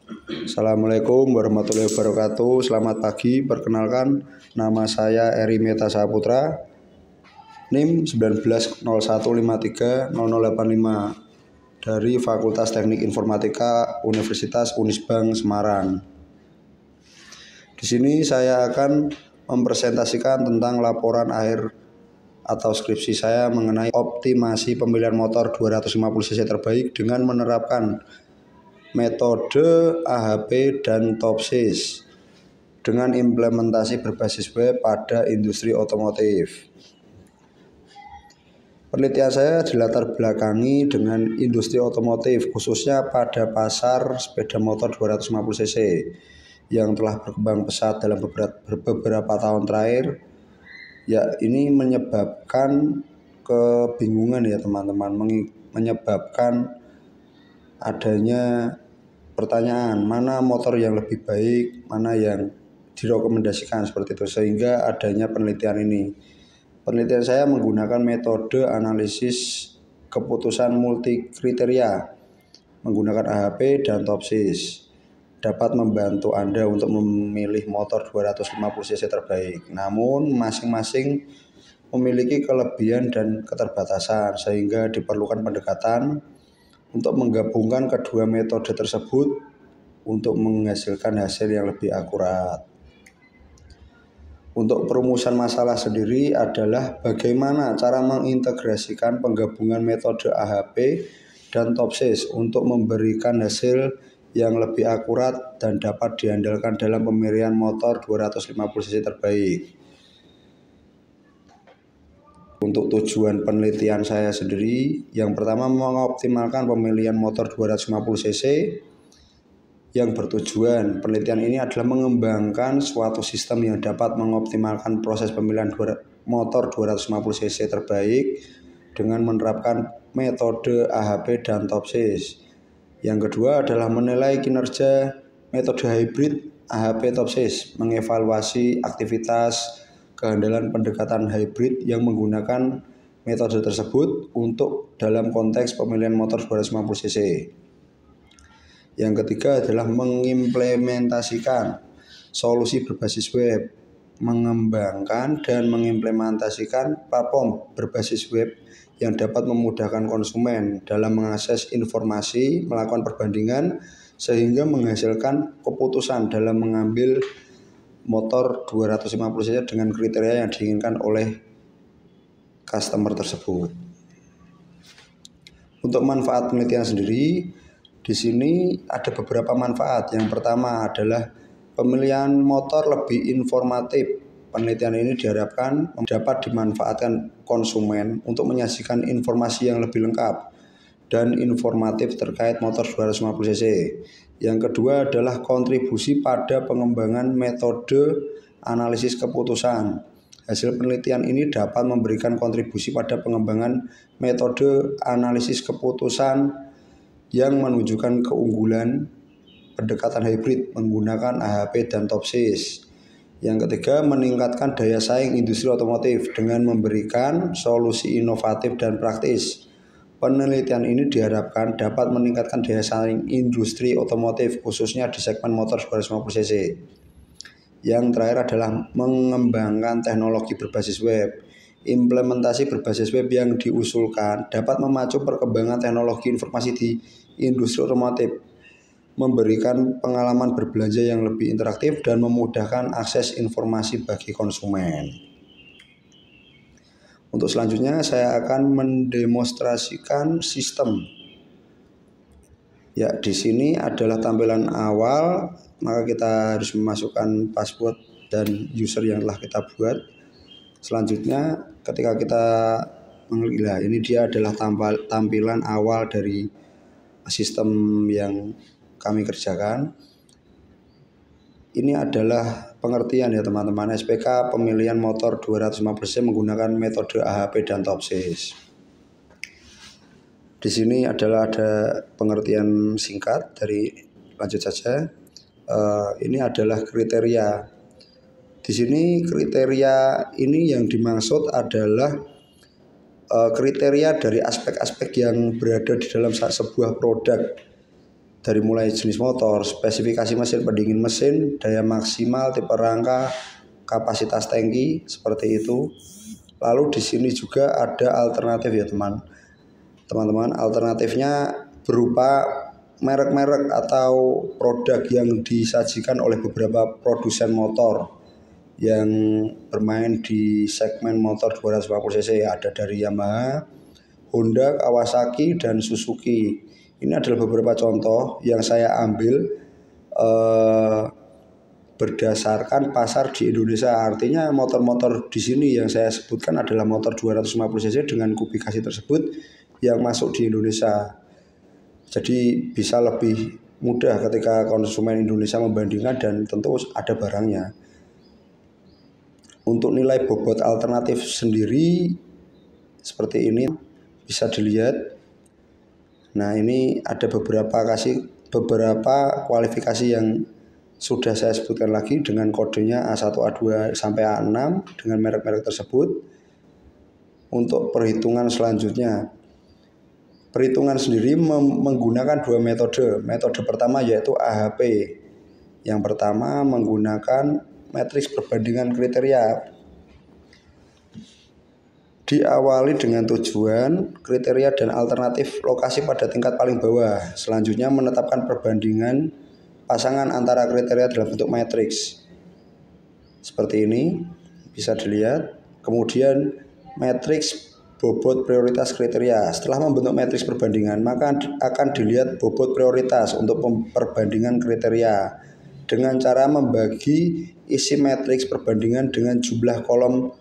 Assalamualaikum warahmatullahi wabarakatuh. Selamat pagi. Perkenalkan, nama saya Eri Meta Saputra, NIM 1901530085 dari Fakultas Teknik Informatika Universitas Unisbank Semarang. Di sini saya akan mempresentasikan tentang laporan akhir atau skripsi saya mengenai optimasi pemilihan motor 250 cc terbaik dengan menerapkan metode AHP dan TOPSIS dengan implementasi berbasis web pada industri otomotif. Penelitian saya dilatar belakangi dengan industri otomotif, khususnya pada pasar sepeda motor 250 cc yang telah berkembang pesat dalam beberapa tahun terakhir. Ya, ini menyebabkan kebingungan ya teman-teman, menyebabkan adanya pertanyaan mana motor yang lebih baik, mana yang direkomendasikan seperti itu, sehingga adanya penelitian ini. Penelitian saya menggunakan metode analisis keputusan multi kriteria menggunakan AHP dan TOPSIS. Dapat membantu Anda untuk memilih motor 250 cc terbaik. Namun masing-masing memiliki kelebihan dan keterbatasan, sehingga diperlukan pendekatan untuk menggabungkan kedua metode tersebut untuk menghasilkan hasil yang lebih akurat. Untuk perumusan masalah sendiri adalah bagaimana cara mengintegrasikan penggabungan metode AHP dan TOPSIS untuk memberikan hasil yang lebih akurat dan dapat diandalkan dalam pemilihan motor 250 cc terbaik. Untuk tujuan penelitian saya sendiri, yang pertama mengoptimalkan pemilihan motor 250 cc. Yang bertujuan penelitian ini adalah mengembangkan suatu sistem yang dapat mengoptimalkan proses pemilihan motor 250 cc terbaik dengan menerapkan metode AHP dan TOPSIS. Yang kedua adalah menilai kinerja metode hybrid AHP TOPSIS, mengevaluasi aktivitas kehandalan pendekatan hybrid yang menggunakan metode tersebut untuk dalam konteks pemilihan motor 250 cc. Yang ketiga adalah mengimplementasikan solusi berbasis web, mengembangkan dan mengimplementasikan platform berbasis web yang dapat memudahkan konsumen dalam mengakses informasi, melakukan perbandingan, sehingga menghasilkan keputusan dalam mengambil motor 250 cc dengan kriteria yang diinginkan oleh customer tersebut. Untuk manfaat penelitian sendiri, di sini ada beberapa manfaat. Yang pertama adalah pemilihan motor lebih informatif. Penelitian ini diharapkan dapat dimanfaatkan konsumen untuk menyajikan informasi yang lebih lengkap dan informatif terkait motor 250 cc. Yang kedua adalah kontribusi pada pengembangan metode analisis keputusan. Hasil penelitian ini dapat memberikan kontribusi pada pengembangan metode analisis keputusan yang menunjukkan keunggulan pendekatan hybrid menggunakan AHP dan TOPSIS. Yang ketiga, meningkatkan daya saing industri otomotif dengan memberikan solusi inovatif dan praktis. Penelitian ini diharapkan dapat meningkatkan daya saing industri otomotif khususnya di segmen motor 250 cc. Yang terakhir adalah mengembangkan teknologi berbasis web. Implementasi berbasis web yang diusulkan dapat memacu perkembangan teknologi informasi di industri otomotif, memberikan pengalaman berbelanja yang lebih interaktif dan memudahkan akses informasi bagi konsumen. Untuk selanjutnya saya akan mendemonstrasikan sistem. Ya, di sini adalah tampilan awal, maka kita harus memasukkan password dan user yang telah kita buat. Selanjutnya ketika kita mengklik, ini dia adalah tampilan awal dari sistem yang kami kerjakan. Ini adalah pengertian ya teman-teman, SPK pemilihan motor 250 cc menggunakan metode AHP dan TOPSIS. Di sini adalah ada pengertian singkat dari, lanjut saja. Ini adalah kriteria. Di sini kriteria ini yang dimaksud adalah kriteria dari aspek-aspek yang berada di dalam sebuah produk. dari mulai jenis motor, spesifikasi mesin, pendingin mesin, daya maksimal, tipe rangka, kapasitas tangki, seperti itu. Lalu di sini juga ada alternatif ya teman-teman. Alternatifnya berupa merek-merek atau produk yang disajikan oleh beberapa produsen motor yang bermain di segmen motor 250 cc. Ada dari Yamaha, Honda, Kawasaki, dan Suzuki. Ini adalah beberapa contoh yang saya ambil berdasarkan pasar di Indonesia. Artinya motor-motor di sini yang saya sebutkan adalah motor 250 cc dengan kubikasi tersebut yang masuk di Indonesia. Jadi bisa lebih mudah ketika konsumen Indonesia membandingkan dan tentu ada barangnya. Untuk nilai bobot alternatif sendiri seperti ini bisa dilihat. Nah, ini ada beberapa kualifikasi yang sudah saya sebutkan lagi dengan kodenya A1, A2 sampai A6 dengan merek-merek tersebut. Untuk perhitungan selanjutnya, perhitungan sendiri menggunakan dua metode. Metode pertama yaitu AHP. Yang pertama menggunakan matriks perbandingan kriteria. Diawali dengan tujuan, kriteria, dan alternatif lokasi pada tingkat paling bawah. Selanjutnya menetapkan perbandingan pasangan antara kriteria dalam bentuk matriks. Seperti ini bisa dilihat. Kemudian matriks bobot prioritas kriteria. Setelah membentuk matriks perbandingan, maka akan dilihat bobot prioritas untuk perbandingan kriteria dengan cara membagi isi matriks perbandingan dengan jumlah kolom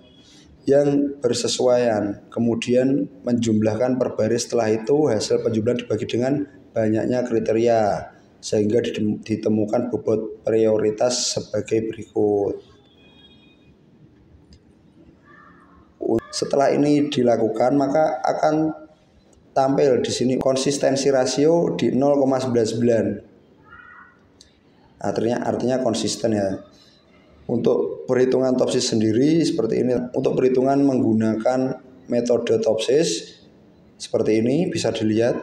yang bersesuaian, kemudian menjumlahkan per baris. Setelah itu hasil penjumlahan dibagi dengan banyaknya kriteria sehingga ditemukan bobot prioritas sebagai berikut. Setelah ini dilakukan, maka akan tampil di sini konsistensi rasio di 0,99. Artinya konsisten ya. Untuk perhitungan topsis sendiri seperti ini. Untuk perhitungan menggunakan metode topsis seperti ini bisa dilihat.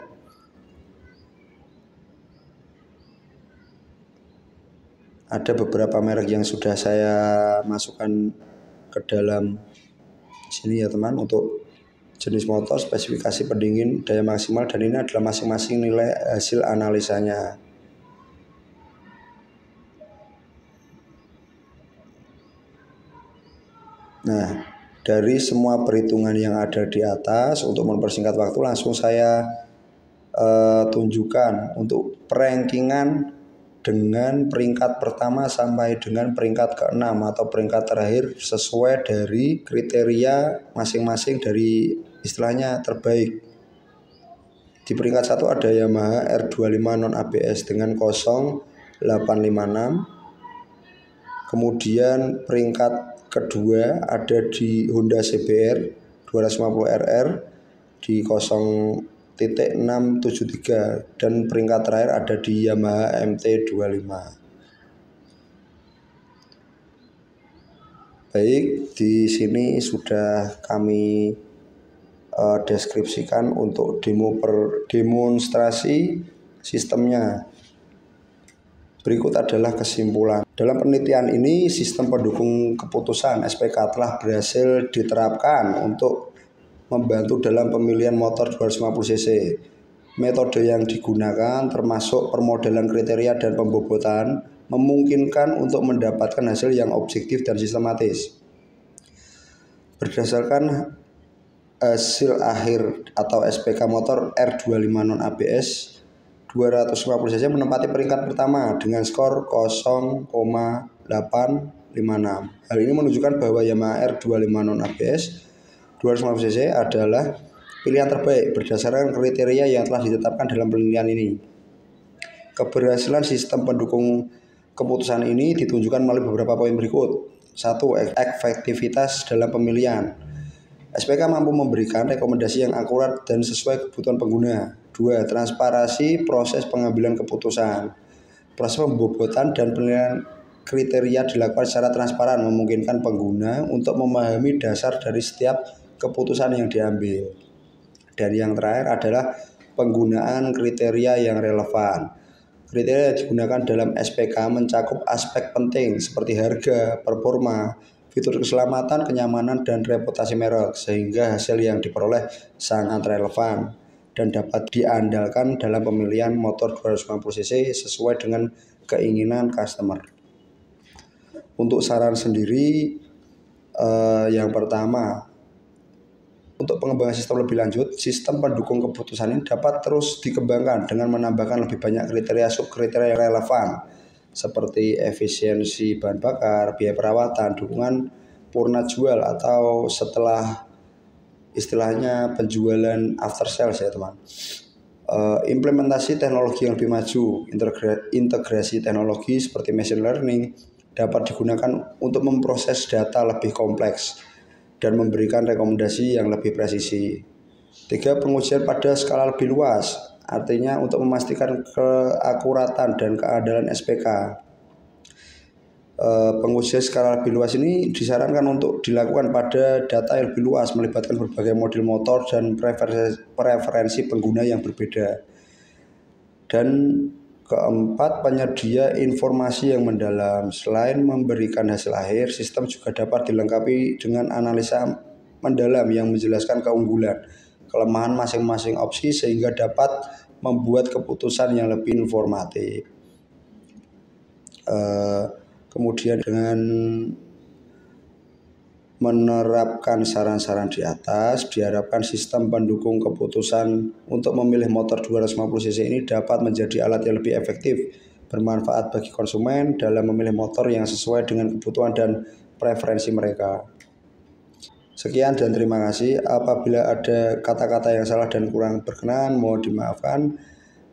Ada beberapa merek yang sudah saya masukkan ke dalam sini ya teman. Untuk jenis motor, spesifikasi pendingin, daya maksimal, dan ini adalah masing-masing nilai hasil analisanya. Nah, dari semua perhitungan yang ada di atas, untuk mempersingkat waktu langsung saya tunjukkan untuk perankingan dengan peringkat pertama sampai dengan peringkat ke-6 atau peringkat terakhir sesuai dari kriteria masing-masing dari istilahnya terbaik. Di peringkat 1 ada Yamaha R25 non ABS dengan 0856. Kemudian peringkat kedua ada di Honda CBR 250RR di 0.673 dan peringkat terakhir ada di Yamaha MT25. Baik, di sini sudah kami deskripsikan untuk demonstrasi sistemnya. Berikut adalah kesimpulan. Dalam penelitian ini, sistem pendukung keputusan SPK telah berhasil diterapkan untuk membantu dalam pemilihan motor 250 cc. Metode yang digunakan termasuk permodelan kriteria dan pembobotan memungkinkan untuk mendapatkan hasil yang objektif dan sistematis. Berdasarkan hasil akhir atau SPK motor R25 non ABS 250 cc menempati peringkat pertama dengan skor 0,856. Hal ini menunjukkan bahwa Yamaha R25 non ABS 250 cc adalah pilihan terbaik berdasarkan kriteria yang telah ditetapkan dalam penelitian ini. Keberhasilan sistem pendukung keputusan ini ditunjukkan melalui beberapa poin berikut. 1. Efektivitas dalam pemilihan. SPK mampu memberikan rekomendasi yang akurat dan sesuai kebutuhan pengguna. 2. Transparansi proses pengambilan keputusan. Proses pembobotan dan penilaian kriteria dilakukan secara transparan, memungkinkan pengguna untuk memahami dasar dari setiap keputusan yang diambil. Dan yang terakhir adalah penggunaan kriteria yang relevan. Kriteria yang digunakan dalam SPK mencakup aspek penting seperti harga, performa, fitur keselamatan, kenyamanan, dan reputasi merek, sehingga hasil yang diperoleh sangat relevan dan dapat diandalkan dalam pemilihan motor 250 cc sesuai dengan keinginan customer. Untuk saran sendiri, yang pertama, untuk pengembangan sistem lebih lanjut, sistem pendukung keputusan ini dapat terus dikembangkan dengan menambahkan lebih banyak kriteria subkriteria yang relevan seperti efisiensi bahan bakar, biaya perawatan, dukungan purna jual atau setelah istilahnya penjualan after sales ya teman. Implementasi teknologi yang lebih maju, integrasi teknologi seperti machine learning dapat digunakan untuk memproses data lebih kompleks dan memberikan rekomendasi yang lebih presisi. 3. Pengujian pada skala lebih luas, artinya untuk memastikan keakuratan dan keandalan SPK. Pengujian skala lebih luas ini disarankan untuk dilakukan pada data yang lebih luas, melibatkan berbagai model motor dan preferensi pengguna yang berbeda. Dan keempat, penyedia informasi yang mendalam. Selain memberikan hasil akhir, sistem juga dapat dilengkapi dengan analisa mendalam yang menjelaskan keunggulan, kelemahan masing-masing opsi sehingga dapat membuat keputusan yang lebih informatif. Kemudian dengan menerapkan saran-saran di atas, diharapkan sistem pendukung keputusan untuk memilih motor 250 cc ini dapat menjadi alat yang lebih efektif, bermanfaat bagi konsumen dalam memilih motor yang sesuai dengan kebutuhan dan preferensi mereka. Sekian dan terima kasih. Apabila ada kata-kata yang salah dan kurang berkenan, mohon dimaafkan.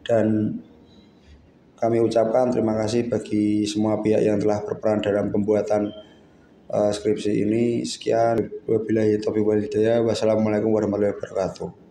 Dan kami ucapkan terima kasih bagi semua pihak yang telah berperan dalam pembuatan skripsi ini. Sekian, wabillahi taufiq wal hidayah. Wassalamualaikum warahmatullahi wabarakatuh.